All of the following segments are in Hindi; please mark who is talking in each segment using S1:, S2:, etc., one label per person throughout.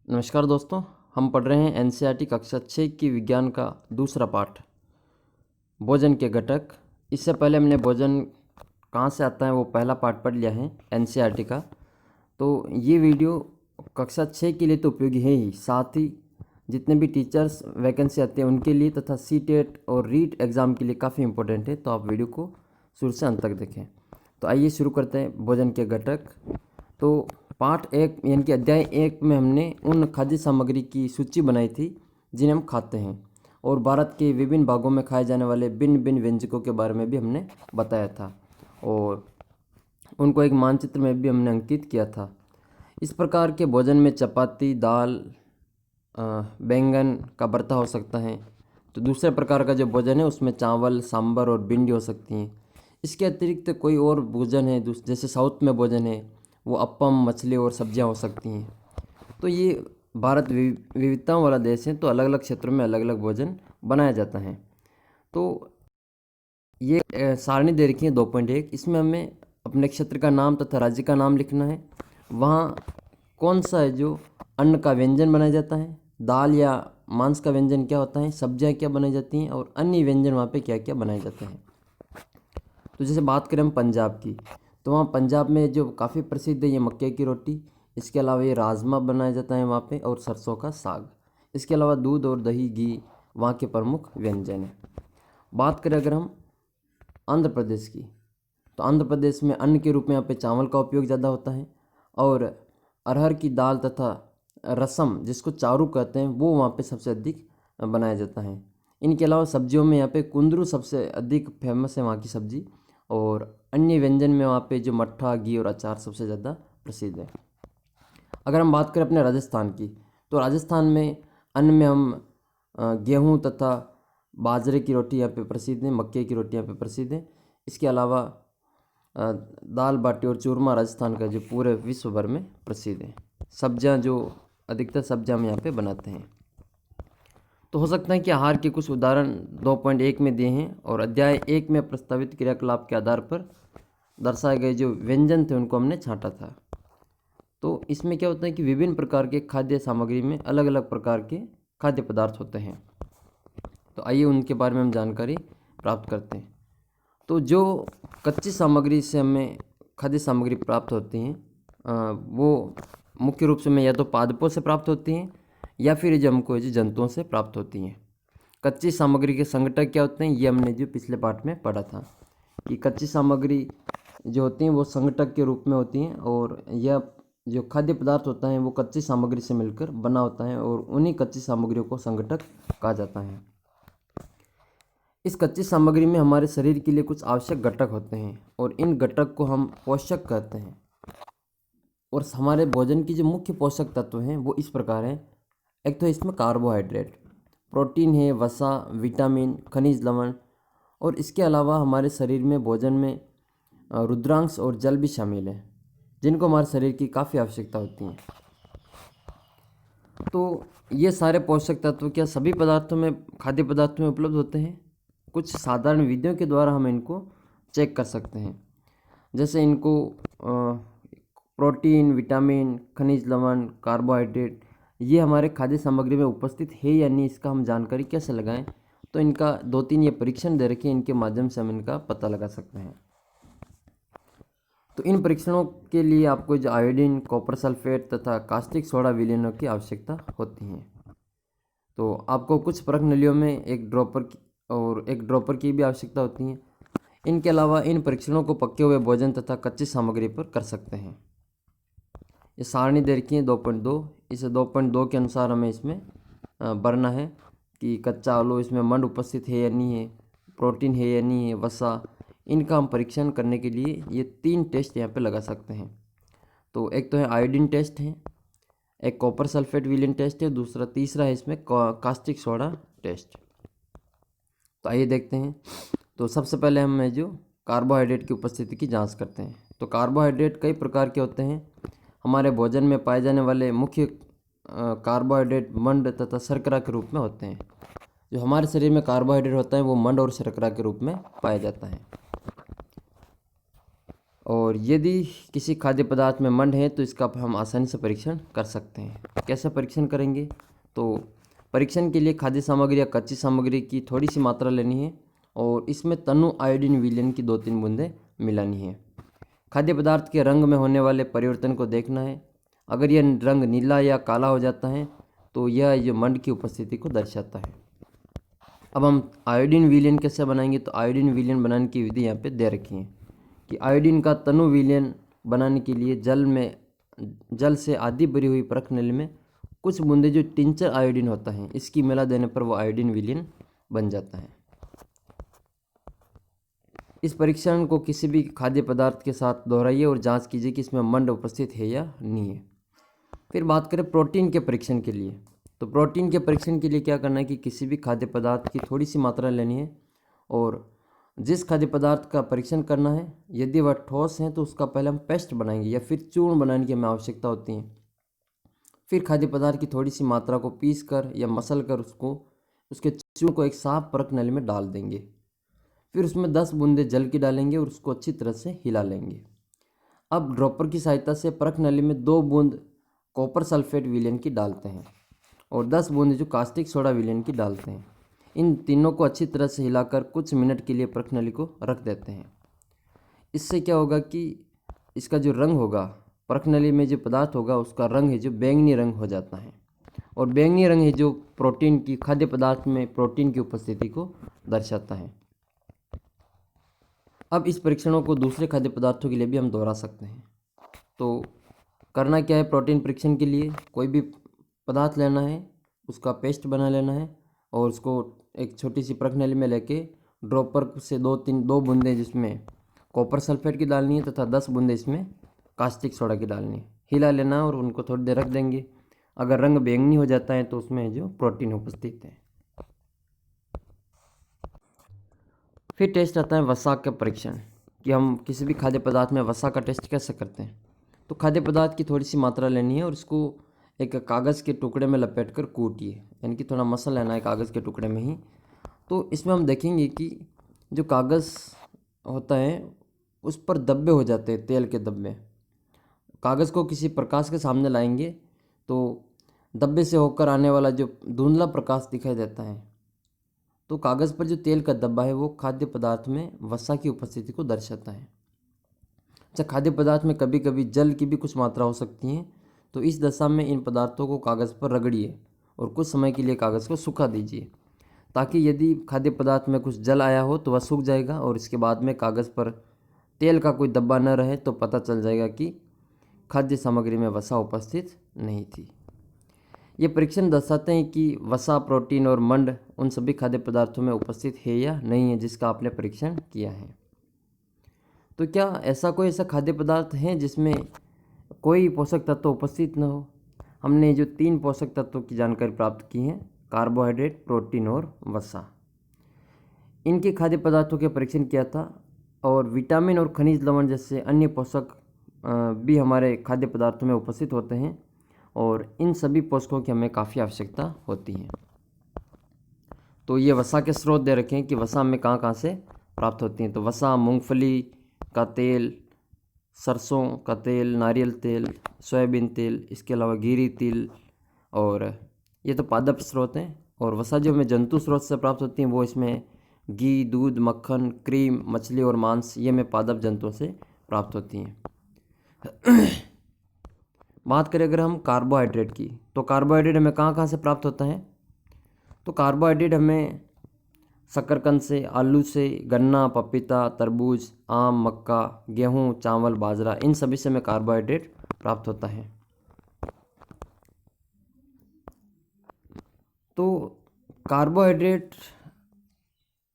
S1: नमस्कार दोस्तों, हम पढ़ रहे हैं एनसीईआरटी कक्षा 6 की विज्ञान का दूसरा पाठ भोजन के घटक। इससे पहले हमने भोजन कहाँ से आता है वो पहला पाठ पढ़ लिया है एनसीईआरटी का। तो ये वीडियो कक्षा 6 के लिए तो उपयोगी है ही, साथ ही जितने भी टीचर्स वैकेंसी आती है उनके लिए तथा सीटेट और रीट एग्ज़ाम के लिए काफ़ी इंपॉर्टेंट है। तो आप वीडियो को शुरू से अंत तक देखें। तो आइए शुरू करते हैं भोजन के घटक। तो पाठ 1 यानी कि अध्याय 1 में हमने उन खाद्य सामग्री की सूची बनाई थी जिन्हें हम खाते हैं, और भारत के विभिन्न भागों में खाए जाने वाले भिन्न भिन्न व्यंजकों के बारे में भी हमने बताया था, और उनको एक मानचित्र में भी हमने अंकित किया था। इस प्रकार के भोजन में चपाती, दाल, बैंगन का भरता हो सकता है। तो दूसरे प्रकार का जो भोजन है उसमें चावल, सांभर और भिंडी हो सकती हैं। इसके अतिरिक्त कोई और भोजन है जैसे साउथ में भोजन है वो अप्पम, मछली और सब्जियां हो सकती हैं। तो ये भारत विविधताओं वाला देश है, तो अलग अलग क्षेत्रों में अलग अलग भोजन बनाया जाता है। तो ये सारणी दे रखी है 2.1। इसमें हमें अपने क्षेत्र का नाम तथा राज्य का नाम लिखना है, वहाँ कौन सा है जो अन्न का व्यंजन बनाया जाता है, दाल या मांस का व्यंजन क्या होता है, सब्जियां क्या बनाई जाती हैं, और अन्य व्यंजन वहाँ पे क्या क्या बनाए जाते हैं। तो जैसे बात करें हम पंजाब की, तो वहाँ पंजाब में जो काफ़ी प्रसिद्ध है ये मक्के की रोटी। इसके अलावा ये राजमा बनाया जाता है वहाँ पे, और सरसों का साग। इसके अलावा दूध और दही, घी वहाँ के प्रमुख व्यंजन हैं। बात करें अगर हम आंध्र प्रदेश की, तो आंध्र प्रदेश में अन्न के रूप में यहाँ पे चावल का उपयोग ज़्यादा होता है, और अरहर की दाल तथा रसम जिसको चारू कहते हैं वो वहाँ पे सबसे अधिक बनाया जाता है। इनके अलावा सब्जियों में यहाँ पे कुंदरू सबसे अधिक फेमस है वहाँ की सब्जी, और अन्य व्यंजन में वहाँ पे जो मट्ठा, घी और अचार सबसे ज़्यादा प्रसिद्ध है। अगर हम बात करें अपने राजस्थान की, तो राजस्थान में अन्न में हम गेहूँ तथा बाजरे की रोटी यहाँ पे प्रसिद्ध है, मक्के की रोटी यहाँ पे प्रसिद्ध है। इसके अलावा दाल बाटी और चूरमा राजस्थान का जो पूरे विश्व भर में प्रसिद्ध है। सब्जियाँ जो अधिकतर सब्जियाँ हम यहाँ पे बनाते हैं। तो हो सकता है कि आहार के कुछ उदाहरण 2.1 में दिए हैं, और अध्याय 1 में प्रस्तावित क्रियाकलाप के आधार पर दर्शाए गए जो व्यंजन थे उनको हमने छांटा था। तो इसमें क्या होता है कि विभिन्न प्रकार के खाद्य सामग्री में अलग अलग प्रकार के खाद्य पदार्थ होते हैं। तो आइए उनके बारे में हम जानकारी प्राप्त करते हैं। तो जो कच्ची सामग्री से हमें खाद्य सामग्री प्राप्त होती हैं वो मुख्य रूप से में या तो पादपों से प्राप्त होती हैं या फिर जो हमको जो जंतुओं से प्राप्त होती हैं। कच्ची सामग्री के संघटक क्या होते हैं, ये हमने जो पिछले पाठ में पढ़ा था कि कच्ची सामग्री जो होती हैं वो संघटक के रूप में होती हैं, और यह जो खाद्य पदार्थ होता है वो कच्ची सामग्री से मिलकर बना होता है, और उन्हीं कच्ची सामग्रियों को संघटक कहा जाता है। इस कच्ची सामग्री में हमारे शरीर के लिए कुछ आवश्यक घटक होते हैं, और इन घटक को हम पोषक कहते हैं। और हमारे भोजन की जो मुख्य पोषक तत्व हैं वो इस प्रकार हैं। एक तो इसमें कार्बोहाइड्रेट, प्रोटीन है, वसा, विटामिन, खनिज लवण, और इसके अलावा हमारे शरीर में भोजन में रुद्रांश और जल भी शामिल है, जिनको हमारे शरीर की काफ़ी आवश्यकता होती है। तो ये सारे पोषक तत्व क्या सभी पदार्थों में, खाद्य पदार्थों में उपलब्ध होते हैं? कुछ साधारण विधियों के द्वारा हम इनको चेक कर सकते हैं। जैसे इनको प्रोटीन, विटामिन, खनिज लवण, कार्बोहाइड्रेट ये हमारे खाद्य सामग्री में उपस्थित है या नहीं, इसका हम जानकारी कैसे लगाएं? तो इनका 2-3 ये परीक्षण दे रखे हैं, इनके माध्यम से हम इनका पता लगा सकते हैं। तो इन परीक्षणों के लिए आपको जो आयोडीन, कॉपर सल्फेट तथा कास्टिक सोडा विलयनों की आवश्यकता होती है। तो आपको कुछ परख नलियों में एक ड्रॉपर की भी आवश्यकता होती है। इनके अलावा इन परीक्षणों को पके हुए भोजन तथा कच्ची सामग्री पर कर सकते हैं। ये सारणी दे रखी है 2.2। इस 2.2 के अनुसार हमें इसमें भरना है कि कच्चा आलू इसमें मंड उपस्थित है या नहीं है, प्रोटीन है या नहीं है, वसा। इनका हम परीक्षण करने के लिए ये 3 टेस्ट यहाँ पे लगा सकते हैं। तो एक तो है आयोडीन टेस्ट है, एक कॉपर सल्फेट विलयन टेस्ट है, तीसरा है इसमें कास्टिक सोडा टेस्ट। तो आइए देखते हैं। तो सबसे पहले हम जो कार्बोहाइड्रेट की उपस्थिति की जांच करते हैं। तो कार्बोहाइड्रेट कई प्रकार के होते हैं। हमारे भोजन में पाए जाने वाले मुख्य कार्बोहाइड्रेट मंड तथा शर्करा के रूप में होते हैं। जो हमारे शरीर में कार्बोहाइड्रेट होता है वो मंड और शर्करा के रूप में पाया जाता है। और यदि किसी खाद्य पदार्थ में मंड है तो इसका हम आसानी से परीक्षण कर सकते हैं। कैसे परीक्षण करेंगे? तो परीक्षण के लिए खाद्य सामग्री या कच्ची सामग्री की थोड़ी सी मात्रा लेनी है और इसमें तनु आयोडीन विलयन की 2-3 बूंदें मिलानी है। खाद्य पदार्थ के रंग में होने वाले परिवर्तन को देखना है। अगर यह रंग नीला या काला हो जाता है तो यह जो मंड की उपस्थिति को दर्शाता है। अब हम आयोडीन विलयन कैसे बनाएंगे? तो आयोडीन विलयन बनाने की विधि यहाँ पे दे रखी है कि आयोडीन का तनु विलयन बनाने के लिए जल से आधी भरी हुई परख नली में कुछ बूंदे जो टिंचर आयोडीन होता है इसकी मिला देने पर वो आयोडीन विलयन बन जाता है। इस परीक्षण को किसी भी खाद्य पदार्थ के साथ दोहराइए और जांच कीजिए कि इसमें मंड उपस्थित है या नहीं है। फिर बात करें प्रोटीन के परीक्षण के लिए, तो प्रोटीन के परीक्षण के लिए क्या करना है कि किसी भी खाद्य पदार्थ की थोड़ी सी मात्रा लेनी है और जिस खाद्य पदार्थ का परीक्षण करना है यदि वह ठोस है तो उसका पहले हम पेस्ट बनाएंगे या फिर चूर्ण बनाने की हमें आवश्यकता होती है। फिर खाद्य पदार्थ की थोड़ी सी मात्रा को पीस कर या मसल कर उसके चूर्ण को एक साफ परख नली में डाल देंगे। फिर उसमें 10 बूंदे जल की डालेंगे और उसको अच्छी तरह से हिला लेंगे। अब ड्रॉपर की सहायता से परख नली में 2 बूंद कॉपर सल्फेट विलयन की डालते हैं और 10 बूंद जो कास्टिक सोडा विलयन की डालते हैं। इन तीनों को अच्छी तरह से हिलाकर कुछ मिनट के लिए परख नली को रख देते हैं। इससे क्या होगा कि इसका जो रंग होगा, परख नली में जो पदार्थ होगा उसका रंग है जो बैंगनी रंग हो जाता है और बैंगनी रंग है जो प्रोटीन की खाद्य पदार्थ में प्रोटीन की उपस्थिति को दर्शाता है। अब इस परीक्षणों को दूसरे खाद्य पदार्थों के लिए भी हम दोहरा सकते हैं। तो करना क्या है? प्रोटीन परीक्षण के लिए कोई भी पदार्थ लेना है, उसका पेस्ट बना लेना है और उसको एक छोटी सी परख नली में लेके ड्रॉपर से 2 बूंदें जिसमें कॉपर सल्फेट की डालनी है तथा 10 बूंदें इसमें कास्टिक सोडा की डालनी है। हिला लेना और उनको थोड़ी देर रख देंगे। अगर रंग बैंगनी हो जाता है तो उसमें जो प्रोटीन उपस्थित है। फिर टेस्ट आता है वसा का परीक्षण कि हम किसी भी खाद्य पदार्थ में वसा का टेस्ट कैसे करते हैं। तो खाद्य पदार्थ की थोड़ी सी मात्रा लेनी है और इसको एक कागज़ के टुकड़े में लपेटकर कूटिए, यानी कि थोड़ा मसल लेना है कागज़ के टुकड़े में ही। तो इसमें हम देखेंगे कि जो कागज़ होता है उस पर धब्बे हो जाते हैं, तेल के धब्बे। कागज़ को किसी प्रकाश के सामने लाएंगे तो धब्बे से होकर आने वाला जो धुंधला प्रकाश दिखाई देता है, तो कागज़ पर जो तेल का धब्बा है वो खाद्य पदार्थ में वसा की उपस्थिति को दर्शाता है। अच्छा, खाद्य पदार्थ में कभी कभी जल की भी कुछ मात्रा हो सकती है, तो इस दशा में इन पदार्थों को कागज़ पर रगड़िए और कुछ समय के लिए कागज़ को सूखा दीजिए, ताकि यदि खाद्य पदार्थ में कुछ जल आया हो तो वह सूख जाएगा और इसके बाद में कागज़ पर तेल का कोई धब्बा न रहे तो पता चल जाएगा कि खाद्य सामग्री में वसा उपस्थित नहीं थी। ये परीक्षण दर्शाते हैं कि वसा, प्रोटीन और मंड उन सभी खाद्य पदार्थों में उपस्थित है या नहीं है जिसका आपने परीक्षण किया है। तो क्या ऐसा खाद्य पदार्थ है जिसमें कोई पोषक तत्व उपस्थित न हो? हमने जो 3 पोषक तत्वों की जानकारी प्राप्त की है, कार्बोहाइड्रेट, प्रोटीन और वसा, इनके खाद्य पदार्थों के परीक्षण किया था और विटामिन और खनिज लवण जैसे अन्य पोषक भी हमारे खाद्य पदार्थों में उपस्थित होते हैं और इन सभी पोषकों की हमें काफ़ी आवश्यकता होती है। तो ये वसा के स्रोत दे रखे हैं कि वसा हमें कहाँ कहाँ से प्राप्त होती हैं। तो वसा मूंगफली का तेल, सरसों का तेल, नारियल तेल, सोयाबीन तेल, इसके अलावा गिरी तिल, और ये तो पादप स्रोत हैं। और वसा जो हमें जंतु स्रोत से प्राप्त होती हैं वो इसमें घी, दूध, मक्खन, क्रीम, मछली और मांस, ये हमें पादप जंतुओं से प्राप्त होती हैं। बात करें अगर हम कार्बोहाइड्रेट की, तो कार्बोहाइड्रेट हमें कहाँ कहाँ से प्राप्त होता है? तो कार्बोहाइड्रेट हमें शकरकंद से, आलू से, गन्ना, पपीता, तरबूज, आम, मक्का, गेहूँ, चावल, बाजरा, इन सभी से हमें कार्बोहाइड्रेट प्राप्त होता है। तो कार्बोहाइड्रेट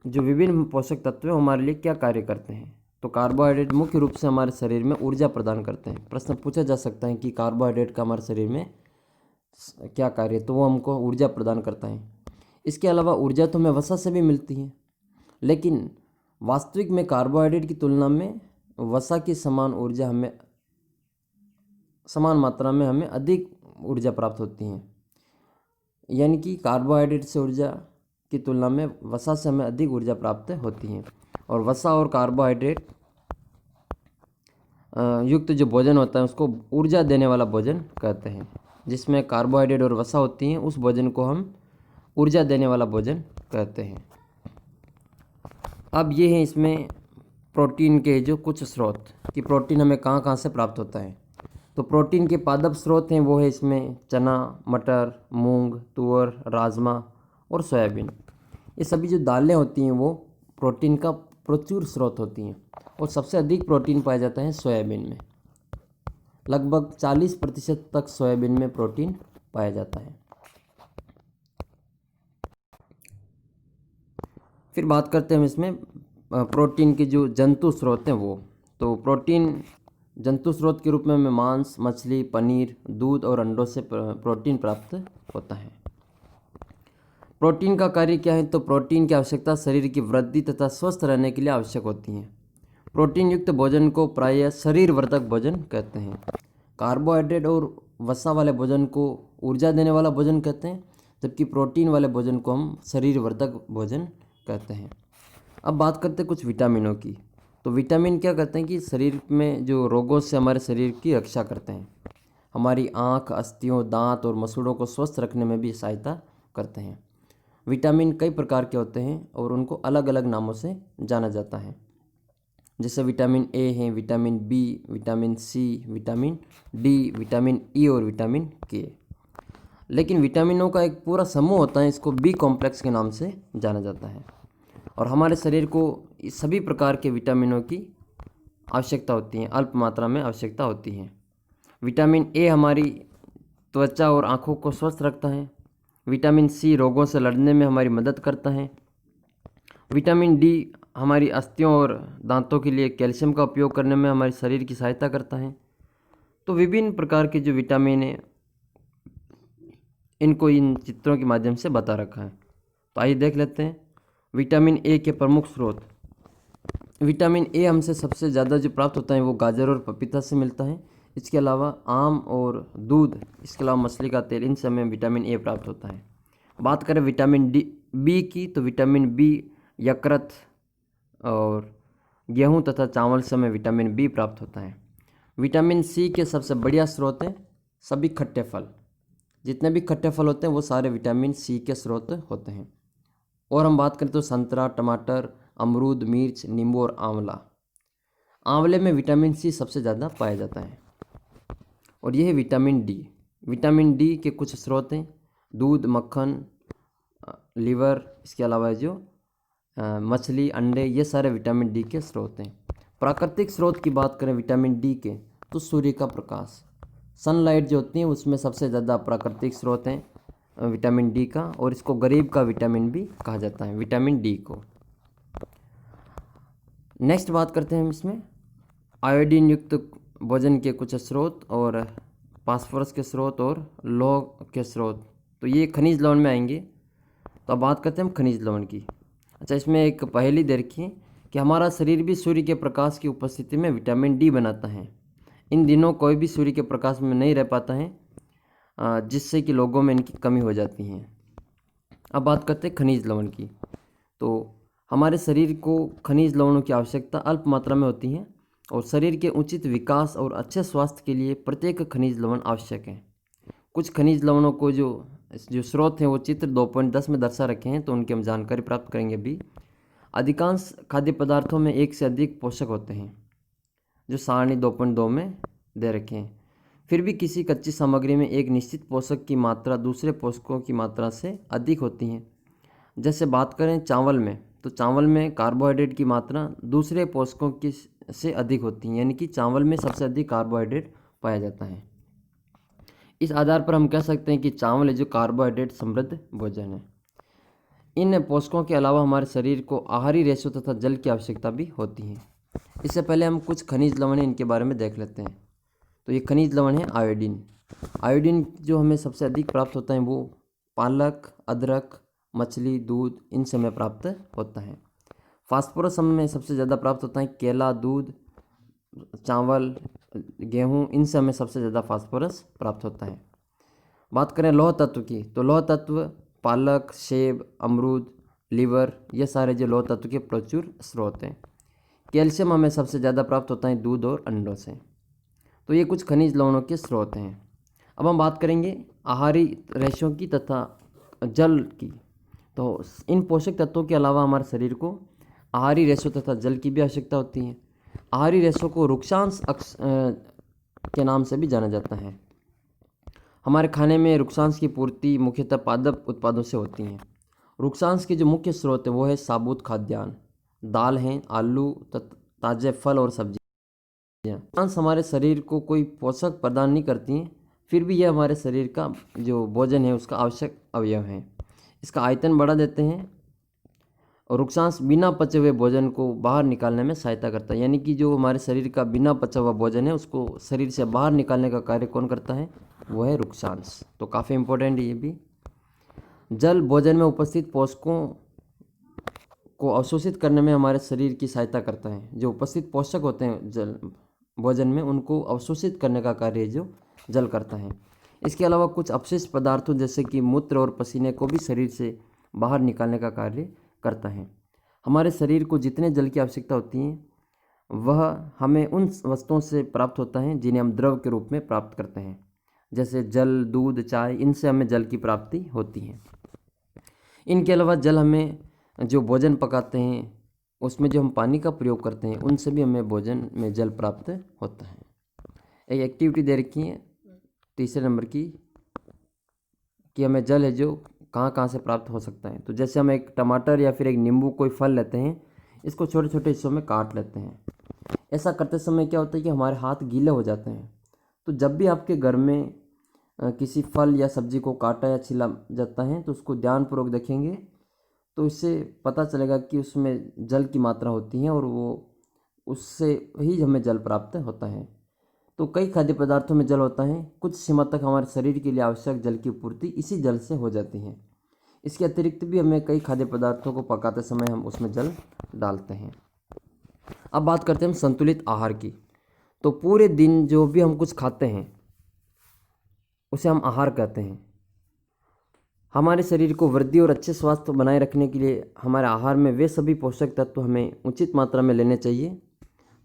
S1: जो विभिन्न पोषक तत्व हैं हमारे लिए क्या कार्य करते हैं? तो कार्बोहाइड्रेट मुख्य रूप से हमारे शरीर में ऊर्जा प्रदान करते हैं। प्रश्न पूछा जा सकता है कि कार्बोहाइड्रेट का हमारे शरीर में क्या कार्य है? तो वो हमको ऊर्जा प्रदान करता है। इसके अलावा ऊर्जा तो हमें वसा से भी मिलती है, लेकिन वास्तविक में कार्बोहाइड्रेट की तुलना में वसा की समान मात्रा में हमें अधिक ऊर्जा प्राप्त होती है। यानी कि कार्बोहाइड्रेट से ऊर्जा की तुलना में वसा से हमें अधिक ऊर्जा प्राप्त होती है। और वसा और कार्बोहाइड्रेट युक्त जो भोजन होता है उसको ऊर्जा देने वाला भोजन कहते हैं। जिसमें कार्बोहाइड्रेट और वसा होती हैं उस भोजन को हम ऊर्जा देने वाला भोजन कहते हैं। अब ये हैं इसमें प्रोटीन के जो कुछ स्रोत कि प्रोटीन हमें कहाँ कहाँ से प्राप्त होता है। तो प्रोटीन के पादप स्रोत हैं वो है इसमें चना, मटर, मूंग, तुअर, राजमा और सोयाबीन। ये सभी जो दालें होती हैं वो प्रोटीन का प्रचुर स्रोत होती हैं और सबसे अधिक प्रोटीन पाया जाता है सोयाबीन में। लगभग 40% तक सोयाबीन में प्रोटीन पाया जाता है। फिर बात करते हैं हम इसमें प्रोटीन के जो जंतु स्रोत हैं वो। तो प्रोटीन जंतु स्रोत के रूप में हमें मांस, मछली, पनीर, दूध और अंडों से प्रोटीन प्राप्त होता है। प्रोटीन का कार्य क्या है? तो प्रोटीन की आवश्यकता शरीर की वृद्धि तथा स्वस्थ रहने के लिए आवश्यक होती है। प्रोटीन युक्त भोजन को प्रायः शरीरवर्धक भोजन कहते हैं। कार्बोहाइड्रेट और वसा वाले भोजन को ऊर्जा देने वाला भोजन कहते हैं, जबकि प्रोटीन वाले भोजन को हम शरीरवर्धक भोजन कहते हैं। अब बात करते हैं कुछ विटामिनों की। तो विटामिन क्या करते हैं कि शरीर में जो रोगों से हमारे शरीर की रक्षा करते हैं। हमारी आँख, अस्थियों, दांत और मसूड़ों को स्वस्थ रखने में भी सहायता करते हैं। विटामिन कई प्रकार के होते हैं और उनको अलग अलग नामों से जाना जाता है। जैसे विटामिन ए है, vitamin B, vitamin C, vitamin D, vitamin E और विटामिन के। लेकिन विटामिनों का एक पूरा समूह होता है, इसको बी कॉम्प्लेक्स के नाम से जाना जाता है। और हमारे शरीर को इस सभी प्रकार के विटामिनों की आवश्यकता होती है, अल्प मात्रा में आवश्यकता होती है। विटामिन ए हमारी त्वचा और आँखों को स्वस्थ रखता है। विटामिन सी रोगों से लड़ने में हमारी मदद करता है। विटामिन डी हमारी अस्थियों और दांतों के लिए कैल्शियम का उपयोग करने में हमारे शरीर की सहायता करता है। तो विभिन्न प्रकार के जो विटामिन हैं इनको इन चित्रों के माध्यम से बता रखा है। तो आइए देख लेते हैं विटामिन ए के प्रमुख स्रोत। विटामिन ए हमसे सबसे ज़्यादा जो प्राप्त होता है वो गाजर और पपीता से मिलता है। इसके अलावा आम और दूध, इसके अलावा मछली का तेल, इनसे हमें विटामिन ए प्राप्त होता है। बात करें विटामिन डी बी की, तो विटामिन बी यकृत और गेहूं तथा चावल से हमें विटामिन बी प्राप्त होता है। विटामिन सी के सबसे बढ़िया स्रोत हैं सभी खट्टे फल। जितने भी खट्टे फल होते हैं वो सारे विटामिन सी के स्रोत होते हैं। और हम बात करें तो संतरा, टमाटर, अमरूद, मिर्च, नींबू और आंवला। आंवले में विटामिन सी सबसे ज़्यादा पाया जाता है। और यह है विटामिन डी। विटामिन डी के कुछ स्रोत हैं दूध, मक्खन, लीवर, इसके अलावा जो मछली, अंडे, ये सारे विटामिन डी के स्रोत हैं। प्राकृतिक स्रोत की बात करें विटामिन डी के, तो सूर्य का प्रकाश, सनलाइट जो होती है उसमें सबसे ज़्यादा प्राकृतिक स्रोत हैं विटामिन डी का। और इसको गरीब का विटामिन भी कहा जाता है, विटामिन डी को। नेक्स्ट बात करते हैं हम इसमें आयोडीन युक्त भोजन के कुछ स्रोत और फास्फोरस के स्रोत और लौह के स्रोत। तो ये खनिज लवण में आएंगे। तो अब बात करते हैं हम खनिज लवण की। अच्छा, इसमें एक पहेली दे रखी है कि हमारा शरीर भी सूर्य के प्रकाश की उपस्थिति में विटामिन डी बनाता है। इन दिनों कोई भी सूर्य के प्रकाश में नहीं रह पाता है, जिससे कि लोगों में इनकी कमी हो जाती है। अब बात करते हैं खनिज लवण की। तो हमारे शरीर को खनिज लवणों की आवश्यकता अल्प मात्रा में होती है और शरीर के उचित विकास और अच्छे स्वास्थ्य के लिए प्रत्येक खनिज लवण आवश्यक है। कुछ खनिज लवणों को जो स्रोत हैं वो चित्र 2.10 में दर्शा रखे हैं, तो उनकी हम जानकारी प्राप्त करेंगे अभी। अधिकांश खाद्य पदार्थों में एक से अधिक पोषक होते हैं, जो सारणी 2.2 में दे रखे हैं। फिर भी किसी कच्ची सामग्री में एक निश्चित पोषक की मात्रा दूसरे पोषकों की मात्रा से अधिक होती है। जैसे बात करें चावल में, तो चावल में कार्बोहाइड्रेट की मात्रा दूसरे पोषकों की से अधिक होती है, यानी कि चावल में सबसे अधिक कार्बोहाइड्रेट पाया जाता है। इस आधार पर हम कह सकते हैं कि चावल जो कार्बोहाइड्रेट समृद्ध भोजन है। इन पोषकों के अलावा हमारे शरीर को आहारी रेशों तथा जल की आवश्यकता भी होती है। इससे पहले हम कुछ खनिज लवण इनके बारे में देख लेते हैं। तो ये खनिज लवण है आयोडीन। आयोडीन जो हमें सबसे अधिक प्राप्त होता है वो पालक, अदरक, मछली, दूध, इनसे हमें प्राप्त होता है। फास्फोरस हमें सबसे ज़्यादा प्राप्त होता है केला, दूध, चावल, गेहूँ, इनसे हमें सबसे ज़्यादा फास्फोरस प्राप्त होता है। बात करें लौह तत्व की, तो लौह तत्व पालक, सेब, अमरूद, लीवर, ये सारे जो लौह तत्व के प्रचुर स्रोत हैं। कैल्शियम हमें सबसे ज़्यादा प्राप्त होता है दूध और अंडों से। तो ये कुछ खनिज लवणों के स्रोत हैं। अब हम बात करेंगे आहारी रेशों की तथा जल की। तो इन पोषक तत्वों के अलावा हमारे शरीर को आहारी रेशों तथा जल की भी आवश्यकता होती है। आहारी रेशों को रुक्षांश के नाम से भी जाना जाता है। हमारे खाने में रुक्षांश की पूर्ति मुख्यतः पादप उत्पादों से होती है। रुक्षांश के जो मुख्य स्रोत है वो है साबुत खाद्यान्न, दाल हैं, आलू, ताज़े फल और सब्जियाँ। रुक्षांश हमारे शरीर को कोई पोषक प्रदान नहीं करती हैं, फिर भी यह हमारे शरीर का जो भोजन है उसका आवश्यक अवयव है। इसका आयतन बढ़ा देते हैं और रुक्षांश बिना पचे हुए भोजन को बाहर निकालने में सहायता करता है। यानी कि जो हमारे शरीर का बिना पचा हुआ भोजन है उसको शरीर से बाहर निकालने का कार्य कौन करता है? वो है रुक्षांश। तो काफ़ी इम्पोर्टेंट है ये भी। जल भोजन में उपस्थित पोषकों को अवशोषित करने में हमारे शरीर की सहायता करता है। जो उपस्थित पोषक होते हैं जल भोजन में उनको अवशोषित करने का कार्य जो जल करता है। इसके अलावा कुछ अपशिष्ट पदार्थों जैसे कि मूत्र और पसीने को भी शरीर से बाहर निकालने का कार्य करता है। हमारे शरीर को जितने जल की आवश्यकता होती है वह हमें उन वस्तुओं से प्राप्त होता है जिन्हें हम द्रव के रूप में प्राप्त करते हैं, जैसे जल, दूध, चाय, इनसे हमें जल की प्राप्ति होती है। इनके अलावा जल हमें जो भोजन पकाते हैं उसमें जो हम पानी का प्रयोग करते हैं उनसे भी हमें भोजन में जल प्राप्त होता है। एक एक्टिविटी दे रखी है 3 नंबर की कि हमें जल है जो कहाँ कहाँ से प्राप्त हो सकता है। तो जैसे हम एक टमाटर या फिर एक नींबू कोई फल लेते हैं, इसको छोटे छोटे हिस्सों में काट लेते हैं। ऐसा करते समय क्या होता है कि हमारे हाथ गीले हो जाते हैं। तो जब भी आपके घर में किसी फल या सब्जी को काटा या छिला जाता है तो उसको ध्यानपूर्वक देखेंगे तो इससे पता चलेगा कि उसमें जल की मात्रा होती है और वो उससे ही हमें जल प्राप्त होता है। तो कई खाद्य पदार्थों में जल होता है। कुछ सीमा तक हमारे शरीर के लिए आवश्यक जल की पूर्ति इसी जल से हो जाती है। इसके अतिरिक्त भी हमें कई खाद्य पदार्थों को पकाते समय हम उसमें जल डालते हैं। अब बात करते हैं हम संतुलित आहार की। तो पूरे दिन जो भी हम कुछ खाते हैं उसे हम आहार कहते हैं। हमारे शरीर को वृद्धि और अच्छे स्वास्थ्य बनाए रखने के लिए हमारे आहार में वे सभी पोषक तत्व हमें उचित मात्रा में लेने चाहिए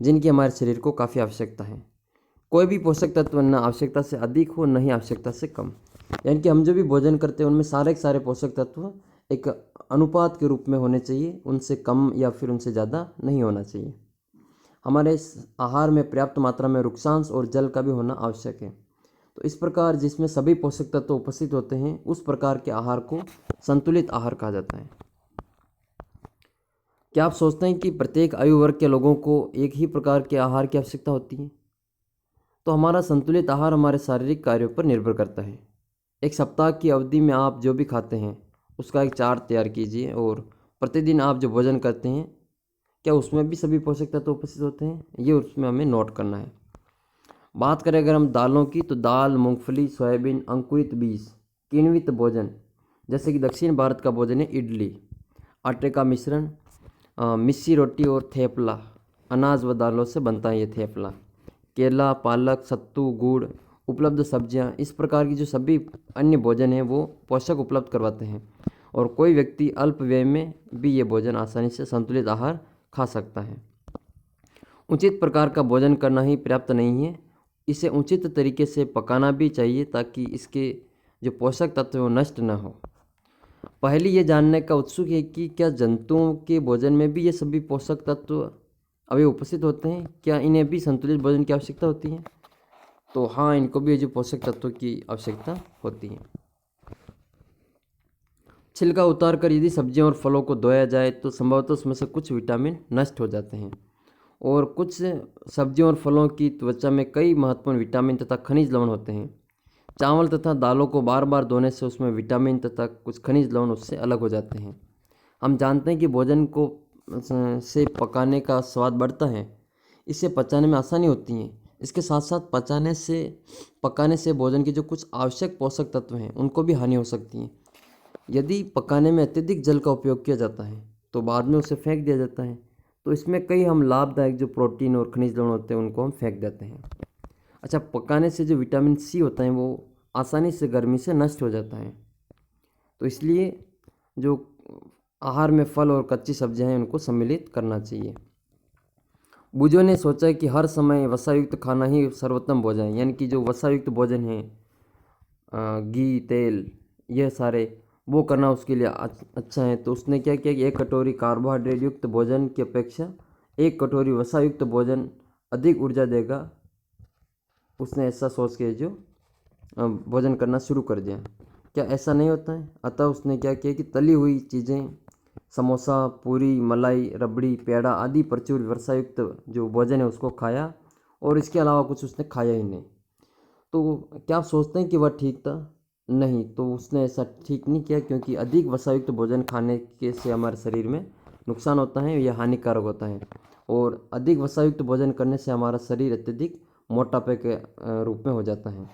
S1: जिनकी हमारे शरीर को काफ़ी आवश्यकता है। कोई भी पोषक तत्व न आवश्यकता से अधिक हो न ही आवश्यकता से कम। यानी कि हम जो भी भोजन करते हैं उनमें सारे के सारे पोषक तत्व एक अनुपात के रूप में होने चाहिए, उनसे कम या फिर उनसे ज़्यादा नहीं होना चाहिए। हमारे आहार में पर्याप्त मात्रा में रुक्षांश और जल का भी होना आवश्यक है। तो इस प्रकार जिसमें सभी पोषक तत्व उपस्थित होते हैं उस प्रकार के आहार को संतुलित आहार कहा जाता है। क्या आप सोचते हैं कि प्रत्येक आयु वर्ग के लोगों को एक ही प्रकार के आहार की आवश्यकता होती है? तो हमारा संतुलित आहार हमारे शारीरिक कार्यों पर निर्भर करता है। एक सप्ताह की अवधि में आप जो भी खाते हैं उसका एक चार्ट तैयार कीजिए और प्रतिदिन आप जो भोजन करते हैं क्या उसमें भी सभी पोषक तत्व उपस्थित होते हैं, ये उसमें हमें नोट करना है। बात करें अगर हम दालों की तो दाल, मूंगफली, सोयाबीन, अंकुरित बीज, किण्वित भोजन जैसे कि दक्षिण भारत का भोजन है इडली, आटे का मिश्रण, मिस्सी रोटी और थेपला, अनाज व दालों से बनता है ये थेपला, केला, पालक, सत्तू, गुड़, उपलब्ध सब्जियां, इस प्रकार की जो सभी अन्य भोजन हैं वो पोषक उपलब्ध करवाते हैं और कोई व्यक्ति अल्प व्यय में भी ये भोजन आसानी से संतुलित आहार खा सकता है। उचित प्रकार का भोजन करना ही पर्याप्त नहीं है, इसे उचित तरीके से पकाना भी चाहिए ताकि इसके जो पोषक तत्व वो नष्ट न हो। पहले ये जानने का उत्सुक है कि क्या जंतुओं के भोजन में भी ये सभी पोषक तत्व अभी उपस्थित होते हैं? क्या इन्हें भी संतुलित भोजन की आवश्यकता होती है? तो हाँ, इनको भी जो पोषक तत्वों की आवश्यकता होती है। छिलका उतार कर यदि सब्जियों और फलों को धोया जाए तो संभवतः उसमें से कुछ विटामिन नष्ट हो जाते हैं और कुछ सब्जियों और फलों की त्वचा में कई महत्वपूर्ण विटामिन तथा खनिज लवण होते हैं। चावल तथा दालों को बार बार धोने से उसमें विटामिन तथा कुछ खनिज लवण उससे अलग हो जाते हैं। हम जानते हैं कि भोजन को से पकाने का स्वाद बढ़ता है, इससे पचाने में आसानी होती है। इसके साथ साथ पकाने से भोजन के जो कुछ आवश्यक पोषक तत्व हैं उनको भी हानि हो सकती है। यदि पकाने में अत्यधिक जल का उपयोग किया जाता है तो बाद में उसे फेंक दिया जाता है, तो इसमें कई हम लाभदायक जो प्रोटीन और खनिज लवण होते हैं उनको हम फेंक देते हैं। अच्छा, पकाने से जो विटामिन सी होता है वो आसानी से गर्मी से नष्ट हो जाता है। तो इसलिए जो आहार में फल और कच्ची सब्जियां हैं उनको सम्मिलित करना चाहिए। बुजुर्गों ने सोचा कि हर समय वसायुक्त खाना ही सर्वोत्तम भोजन है, यानी कि जो वसायुक्त भोजन है, घी तेल यह सारे वो करना उसके लिए अच्छा है। तो उसने क्या किया कि 1 कटोरी कार्बोहाइड्रेट युक्त भोजन की अपेक्षा 1 कटोरी वसायुक्त भोजन अधिक ऊर्जा देगा। उसने ऐसा सोच के जो भोजन करना शुरू कर दिया। क्या ऐसा नहीं होता है? अतः उसने क्या किया कि तली हुई चीज़ें, समोसा, पूरी, मलाई, रबड़ी, पेड़ा आदि प्रचुर वसायुक्त जो भोजन है उसको खाया, और इसके अलावा कुछ उसने खाया ही नहीं। तो क्या आप सोचते हैं कि वह ठीक था? नहीं, तो उसने ऐसा ठीक नहीं किया, क्योंकि अधिक वसायुक्त भोजन खाने के से हमारे शरीर में नुकसान होता है, यह हानिकारक होता है। और अधिक वसायुक्त भोजन करने से हमारा शरीर अत्यधिक मोटापे के रूप में हो जाता है।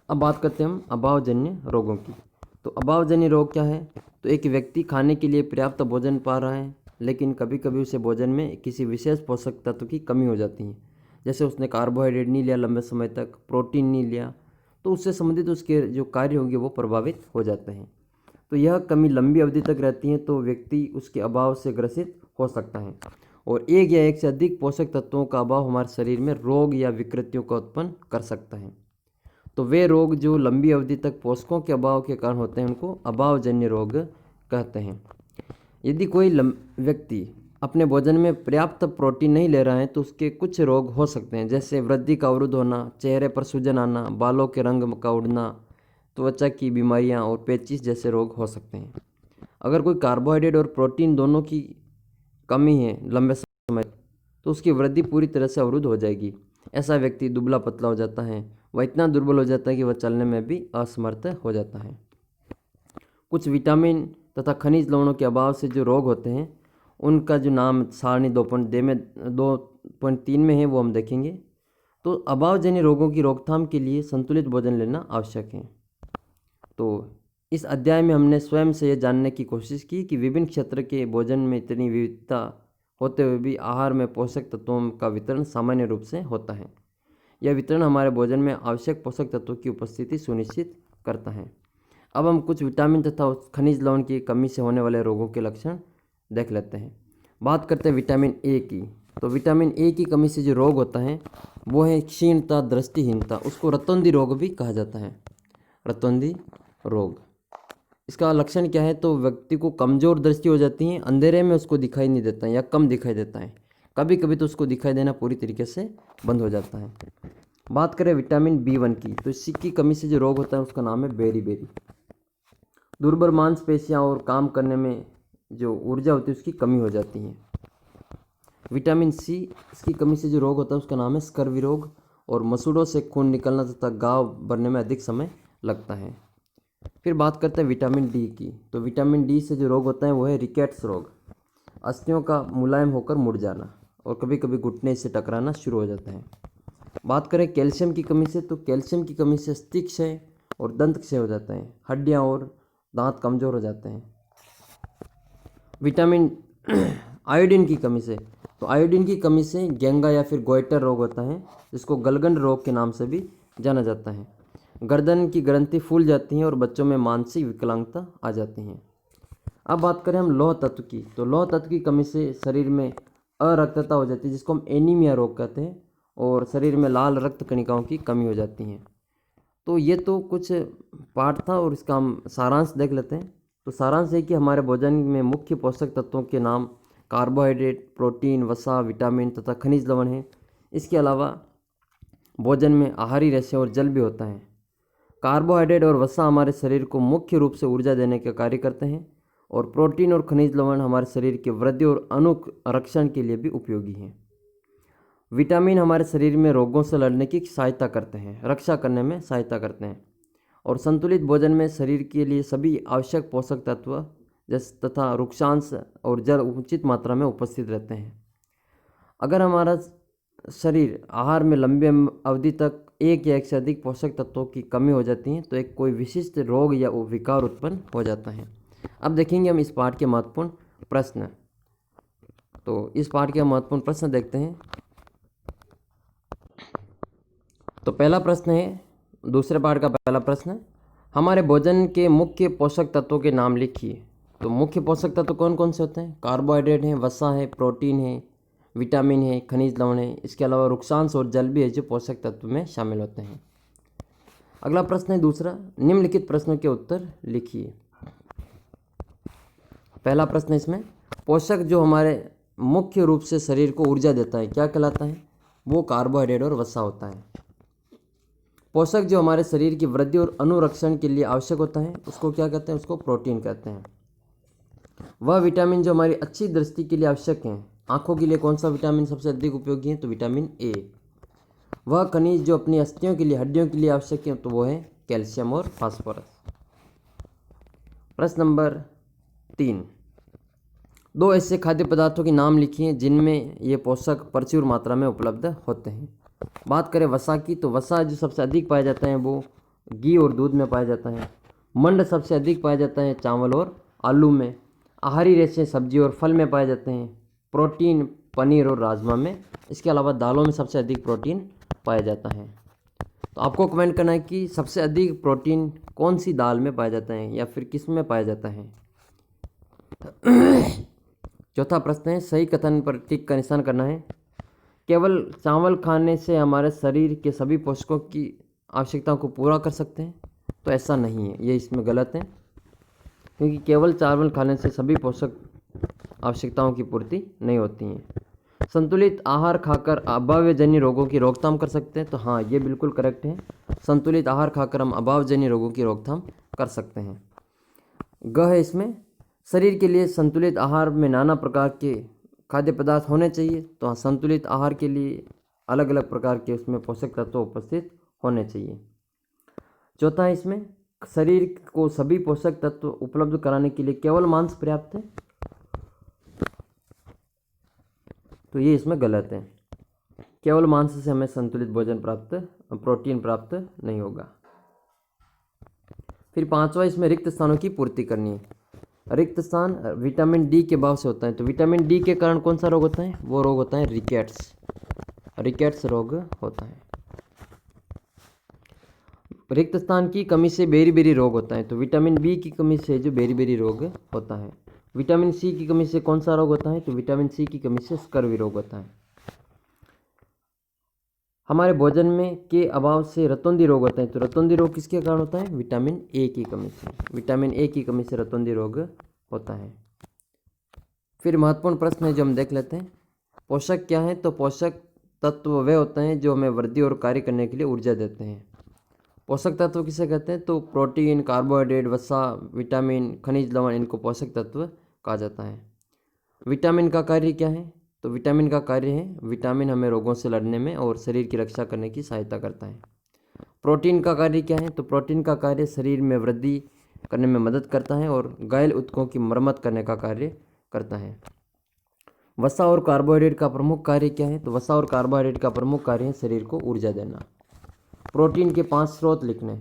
S1: अब बात करते हैं हम अभावजन्य रोगों की। तो अभावजन्य रोग क्या है? तो एक व्यक्ति खाने के लिए पर्याप्त भोजन पा रहा है, लेकिन कभी कभी उसे भोजन में किसी विशेष पोषक तत्व की कमी हो जाती है। जैसे उसने कार्बोहाइड्रेट नहीं लिया लंबे समय तक, प्रोटीन नहीं लिया, तो उससे संबंधित उसके जो कार्य होंगे वो प्रभावित हो जाते हैं। तो यह कमी लंबी अवधि तक रहती है, तो व्यक्ति उसके अभाव से ग्रसित हो सकता है। और एक या एक से अधिक पोषक तत्वों का अभाव हमारे शरीर में रोग या विकृतियों का उत्पन्न कर सकता है। तो वे रोग जो लंबी अवधि तक पोषकों के अभाव के कारण होते हैं उनको अभावजन्य रोग कहते हैं। यदि कोई व्यक्ति अपने भोजन में पर्याप्त प्रोटीन नहीं ले रहा है तो उसके कुछ रोग हो सकते हैं, जैसे वृद्धि का अवरुद्ध होना, चेहरे पर सूजन आना, बालों के रंग का उड़ना, त्वचा की बीमारियां और पेचिश जैसे रोग हो सकते हैं। अगर कोई कार्बोहाइड्रेट और प्रोटीन दोनों की कमी है लंबे समय, तो उसकी वृद्धि पूरी तरह से अवरुद्ध हो जाएगी। ऐसा व्यक्ति दुबला पतला हो जाता है, वह इतना दुर्बल हो जाता है कि वह चलने में भी असमर्थ हो जाता है। कुछ विटामिन तथा खनिज लवणों के अभाव से जो रोग होते हैं उनका जो नाम सारणी 2.3 में है वो हम देखेंगे। तो अभावजन्य रोगों की रोकथाम के लिए संतुलित भोजन लेना आवश्यक है। तो इस अध्याय में हमने स्वयं से यह जानने की कोशिश की कि विभिन्न क्षेत्र के भोजन में इतनी विविधता होते हुए भी आहार में पोषक तत्वों का वितरण सामान्य रूप से होता है। यह वितरण हमारे भोजन में आवश्यक पोषक तत्वों की उपस्थिति सुनिश्चित करता है। अब हम कुछ विटामिन तथा खनिज लवण की कमी से होने वाले रोगों के लक्षण देख लेते हैं। बात करते हैं विटामिन ए की। तो विटामिन ए की कमी से जो रोग होता है वो है क्षीणता, दृष्टिहीनता। उसको रतौंधी रोग भी कहा जाता है, रतौंधी रोग। इसका लक्षण क्या है? तो व्यक्ति को कमज़ोर दृष्टि हो जाती है, अंधेरे में उसको दिखाई नहीं देता है या कम दिखाई देता है, कभी कभी तो उसको दिखाई देना पूरी तरीके से बंद हो जाता है। बात करें विटामिन B1 की, तो इसकी कमी से जो रोग होता है उसका नाम है बेरी। दुर्बल मांसपेशियां और काम करने में जो ऊर्जा होती है उसकी कमी हो जाती है। विटामिन सी, इसकी कमी से जो रोग होता है उसका नाम है स्कर्वी रोग, और मसूड़ों से खून निकलना तथा घाव भरने में अधिक समय लगता है। फिर बात करते हैं विटामिन डी की। तो विटामिन डी से जो रोग होता है वो है रिकेट्स रोग, अस्थियों का मुलायम होकर मुड़ जाना, और कभी कभी घुटने से टकराना शुरू हो जाता है। बात करें कैल्शियम की कमी से, तो कैल्शियम की कमी से अस्थि क्षय और दंत क्षय हो जाता है, हड्डियाँ और दांत कमज़ोर हो जाते हैं। विटामिन आयोडीन की कमी से, तो आयोडीन की कमी से गेंगा या फिर गोइटर रोग होता है, जिसको गलगंड रोग के नाम से भी जाना जाता है। गर्दन की ग्रंथि फूल जाती हैं और बच्चों में मानसिक विकलांगता आ जाती हैं। अब बात करें हम लौह तत्व की, तो लौह तत्व की कमी से शरीर में अरक्तता हो जाती है, जिसको हम एनीमिया रोग कहते हैं, और शरीर में लाल रक्त कणिकाओं की कमी हो जाती है। तो ये तो कुछ पाठ था और इसका हम सारांश देख लेते हैं। तो सारांश है कि हमारे भोजन में मुख्य पोषक तत्वों के नाम कार्बोहाइड्रेट, प्रोटीन, वसा, विटामिन तथा खनिज लवण हैं। इसके अलावा भोजन में आहारी रेशे और जल भी होता है। कार्बोहाइड्रेट और वसा हमारे शरीर को मुख्य रूप से ऊर्जा देने का कार्य करते हैं, और प्रोटीन और खनिज लवण हमारे शरीर के वृद्धि और अनुरक्षण के लिए भी उपयोगी हैं। विटामिन हमारे शरीर में रोगों से लड़ने की सहायता करते हैं, रक्षा करने में सहायता करते हैं, और संतुलित भोजन में शरीर के लिए सभी आवश्यक पोषक तत्व जैसे तथा रुक्षांश और जल उचित मात्रा में उपस्थित रहते हैं। अगर हमारा शरीर आहार में लंबी अवधि तक एक या एक से अधिक पोषक तत्वों की कमी हो जाती है तो एक कोई विशिष्ट रोग या विकार उत्पन्न हो जाता है। अब देखेंगे हम इस पाठ के महत्वपूर्ण प्रश्न। तो इस पाठ के महत्वपूर्ण प्रश्न देखते हैं। तो पहला प्रश्न है, दूसरे पाठ का पहला प्रश्न, हमारे भोजन के मुख्य पोषक तत्वों के नाम लिखिए। तो मुख्य पोषक तत्व कौन कौन से होते हैं? कार्बोहाइड्रेट है, वसा है, प्रोटीन है, विटामिन है, खनिज लवण है, इसके अलावा रुक्षांश और जल भी है जो पोषक तत्व में शामिल होते हैं। अगला प्रश्न है दूसरा, निम्नलिखित प्रश्नों के उत्तर लिखिए। पहला प्रश्न इसमें, पोषक जो हमारे मुख्य रूप से शरीर को ऊर्जा देता है क्या कहलाता है? वो कार्बोहाइड्रेट और वसा होता है। पोषक जो हमारे शरीर की वृद्धि और अनुरक्षण के लिए आवश्यक होता है उसको क्या कहते हैं? उसको प्रोटीन कहते हैं। वह विटामिन जो हमारी अच्छी दृष्टि के लिए आवश्यक हैं, आंखों के लिए कौन सा विटामिन सबसे अधिक उपयोगी है? तो विटामिन ए। वह खनिज जो अपनी अस्थियों के लिए, हड्डियों के लिए आवश्यक है तो वो है कैल्शियम और फास्फोरस। प्रश्न नंबर 3, 2 ऐसे खाद्य पदार्थों के नाम लिखिए जिनमें ये पोषक प्रचुर मात्रा में उपलब्ध होते हैं। बात करें वसा की तो वसा जो सबसे अधिक पाया जाता है वो घी और दूध में पाया जाता है। मंड सबसे अधिक पाया जाता है चावल और आलू में। आहारी रेशे सब्जी और फल में पाए जाते हैं। प्रोटीन पनीर और राजमा में। इसके अलावा दालों में सबसे अधिक प्रोटीन पाया जाता है। तो आपको कमेंट करना है कि सबसे अधिक प्रोटीन कौन सी दाल में पाया जाता है या फिर किस में पाया जाता है। चौथा प्रश्न है, सही कथन पर टिक का निशान करना है। केवल चावल खाने से हमारे शरीर के सभी पोषकों की आवश्यकताओं को पूरा कर सकते हैं? तो ऐसा नहीं है, ये इसमें गलत है, क्योंकि केवल चावल खाने से सभी पोषक आवश्यकताओं की पूर्ति नहीं होती हैं। संतुलित आहार खाकर अभावजन्य रोगों की रोकथाम कर सकते हैं? तो हाँ, ये बिल्कुल करेक्ट है। संतुलित आहार खाकर हम अभावजन्य रोगों की रोकथाम कर सकते हैं। ग है इसमें, शरीर के लिए संतुलित आहार में नाना प्रकार के खाद्य पदार्थ होने चाहिए। तो हाँ, संतुलित आहार के लिए अलग अलग प्रकार के उसमें पोषक तत्व उपस्थित होने चाहिए। चौथा है इसमें, शरीर को सभी पोषक तत्व उपलब्ध कराने के लिए केवल मांस पर्याप्त है? तो ये इसमें गलत है। केवल मांस से हमें संतुलित भोजन प्रोटीन प्राप्त नहीं होगा। फिर पांचवा इसमें, रिक्त स्थानों की पूर्ति करनी है। रिक्त स्थान विटामिन डी के अभाव से होता है। तो विटामिन डी के कारण कौन सा रोग होता है? वो रोग होता है रिकेट्स रोग होता है। रिक्त स्थान की कमी से बेरी रोग होता है। तो विटामिन बी की कमी से जो बेरी रोग होता है। विटामिन सी की कमी से कौन सा रोग होता है? तो विटामिन सी की कमी से स्कर्वी रोग होता है। हमारे भोजन में के अभाव से रतौंधी रोग होता है। तो रतौंधी रोग किसके कारण होता है? विटामिन ए की कमी से। विटामिन ए की कमी से रतौंधी रोग होता है। फिर महत्वपूर्ण प्रश्न है जो हम देख लेते हैं, पोषक क्या है? तो पोषक तत्व वे होते हैं जो हमें वृद्धि और कार्य करने के लिए ऊर्जा देते हैं। पोषक तत्व किसे कहते हैं? तो प्रोटीन, कार्बोहाइड्रेट, वसा, विटामिन, खनिज लवण, इनको पोषक तत्व कहा जाता है। विटामिन का कार्य क्या है? तो विटामिन का कार्य है, विटामिन हमें रोगों से लड़ने में और शरीर की रक्षा करने की सहायता करता है। प्रोटीन का कार्य क्या है? तो प्रोटीन का कार्य शरीर में वृद्धि करने में मदद करता है और घायल ऊतकों की मरम्मत करने का कार्य करता है। वसा और कार्बोहाइड्रेट का प्रमुख कार्य क्या है? तो वसा और कार्बोहाइड्रेट का प्रमुख कार्य है शरीर को ऊर्जा देना। प्रोटीन के 5 स्रोत लिखने,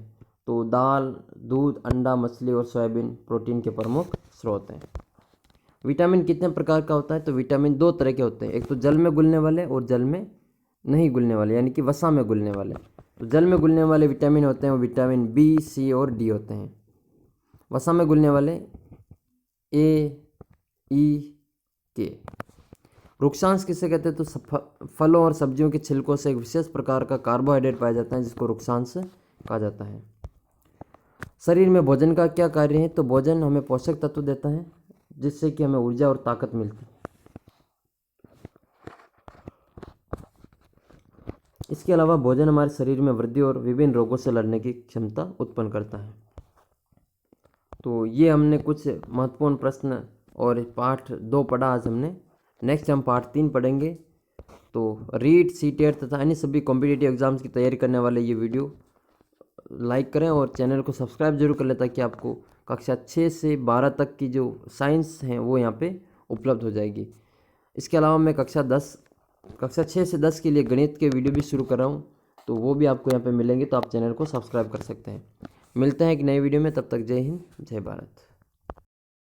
S1: तो दाल, दूध, अंडा, मछली और सोयाबीन प्रोटीन के प्रमुख स्रोत हैं। विटामिन कितने प्रकार का होता है? तो विटामिन 2 तरह के होते हैं, एक तो जल में घुलने वाले और जल में नहीं घुलने वाले, यानी कि वसा में घुलने वाले। तो जल में घुलने वाले विटामिन होते हैं वो विटामिन बी, सी और डी होते हैं। वसा में घुलने वाले ए, ई, के। रुक्षांश किसे कहते हैं? तो फलों और सब्जियों के छिलकों से एक विशेष प्रकार का कार्बोहाइड्रेट पाया जाता है जिसको रुक्षांश कहा जाता है। शरीर में भोजन का क्या कार्य है? तो भोजन हमें पोषक तत्व देता है जिससे कि हमें ऊर्जा और ताकत मिलती है। इसके अलावा भोजन हमारे शरीर में वृद्धि और विभिन्न रोगों से लड़ने की क्षमता उत्पन्न करता है। तो ये हमने कुछ महत्वपूर्ण प्रश्न और पाठ 2 पढ़ा आज हमने। नेक्स्ट हम पार्ट 3 पढ़ेंगे। तो रीट, सीटेट तथा अन्य सभी कॉम्पिटिटिव एग्जाम्स की तैयारी करने वाले ये वीडियो लाइक करें और चैनल को सब्सक्राइब जरूर कर लें ताकि आपको कक्षा 6 से 12 तक की जो साइंस हैं वो यहाँ पे उपलब्ध हो जाएगी। इसके अलावा मैं कक्षा 6 से 10 के लिए गणित के वीडियो भी शुरू कर रहा हूँ, तो वो भी आपको यहाँ पे मिलेंगे, तो आप चैनल को सब्सक्राइब कर सकते हैं। मिलते हैं एक नई वीडियो में, तब तक जय हिंद, जय भारत।